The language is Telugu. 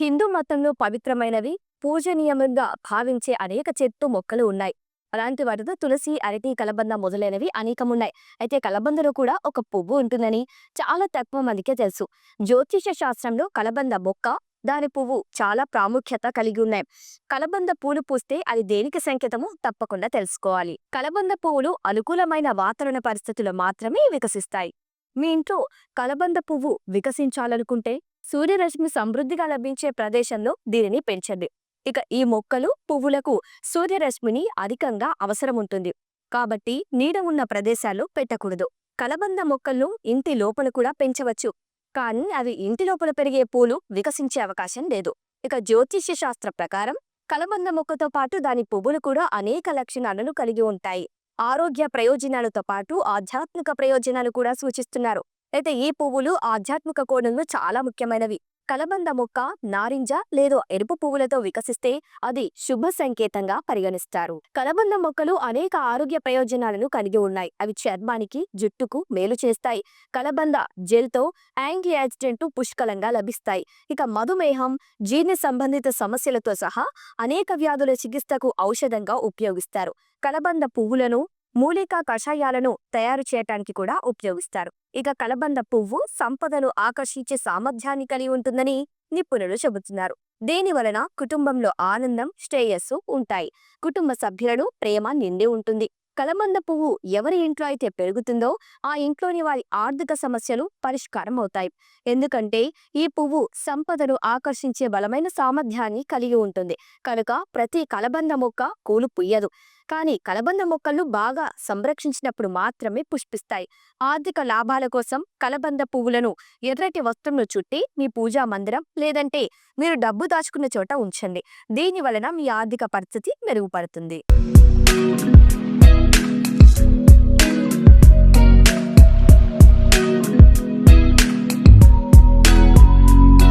హిందూ మతంలో పవిత్రమైనవి, పూజనీయంగా భావించే అనేక చెట్టు మొక్కలు ఉన్నాయి. అలాంటి వాటితో తులసి, అరటి, కలబంద మొదలైనవి అనేకమున్నాయి. అయితే కలబందలో కూడా ఒక పువ్వు ఉంటుందని చాలా తక్కువ మందికే తెలుసు. జ్యోతిష శాస్త్రంలో కలబంద మొక్క, దాని పువ్వు చాలా ప్రాముఖ్యత కలిగి ఉన్నాయి. కలబంద పూలు పూస్తే అది దేనికి సంకేతమో తప్పకుండా తెలుసుకోవాలి. కలబంద పువ్వులు అనుకూలమైన వాతావరణ పరిస్థితుల్లో మాత్రమే వికసిస్తాయి. మీ ఇంట్లో కలబంద పువ్వు వికసించాలనుకుంటే సూర్యరశ్మి సమృద్ధిగా లభించే ప్రదేశంలో దీనిని పెంచండి. ఇక ఈ మొక్కలు పువ్వులకు సూర్యరశ్మిని అధికంగా అవసరం ఉంటుంది, కాబట్టి నీడ ఉన్న ప్రదేశాల్లో పెట్టకూడదు. కలబంద మొక్కలను ఇంటి లోపల కూడా పెంచవచ్చు, కానీ అవి ఇంటి లోపల పెరిగే పూలు వికసించే అవకాశం లేదు. ఇక జ్యోతిష్య శాస్త్ర ప్రకారం కలబంద మొక్కతో పాటు దాని పువ్వులు కూడా అనేక లక్షణాలను కలిగి ఉంటాయి. ఆరోగ్య ప్రయోజనాలతో పాటు ఆధ్యాత్మిక ప్రయోజనాలు కూడా సూచిస్తున్నారు. అయితే ఈ పువ్వులు ఆధ్యాత్మిక కోణంలో చాలా ముఖ్యమైనవి. కలబంద మొక్క నారింజ లేదా ఎరుపు పువ్వులతో వికసిస్తే అది శుభ సంకేతంగా పరిగణిస్తారు. కలబంద మొక్కలు అనేక ఆరోగ్య ప్రయోజనాలను కలిగి ఉన్నాయి. అవి చర్మానికి, జుట్టుకు మేలు చేస్తాయి. కలబంద జెల్తో యాంటీ ఆక్సిడెంట్ పుష్కలంగా లభిస్తాయి. ఇక మధుమేహం, జీర్ణ సంబంధిత సమస్యలతో సహా అనేక వ్యాధుల చికిత్సకు ఔషధంగా ఉపయోగిస్తారు. కలబంద పువ్వులను మూలికా కషాయాలను తయారు చేయటానికి కూడా ఉపయోగిస్తారు. ఇక కలబంద పువ్వు సంపదను ఆకర్షించే సామర్థ్యాన్ని కలిగి ఉంటుందని నిపుణులు చెబుతున్నారు. దీని వలన కుటుంబంలో ఆనందం, శ్రేయస్సు ఉంటాయి. కుటుంబ సభ్యులను ప్రేమ నిండి ఉంటుంది. కలబంద పువ్వు ఎవరి ఇంట్లో అయితే పెరుగుతుందో ఆ ఇంట్లోని వారి ఆర్థిక సమస్యలు పరిష్కారం అవుతాయి. ఎందుకంటే ఈ పువ్వు సంపదను ఆకర్షించే బలమైన సామర్థ్యాన్ని కలిగి ఉంటుంది. కనుక ప్రతి కలబంద మొక్క పూలు పుయ్యదు, కానీ కలబంద మొక్కలు బాగా సంరక్షించినప్పుడు మాత్రమే పుష్పిస్తాయి. ఆర్థిక లాభాల కోసం కలబంద పువ్వులను ఎర్రటి వస్త్రంలో చుట్టి మీ పూజా మందిరం లేదంటే మీరు డబ్బు దాచుకున్న చోట ఉంచండి. దీని వలన మీ ఆర్థిక పరిస్థితి మెరుగుపడుతుంది.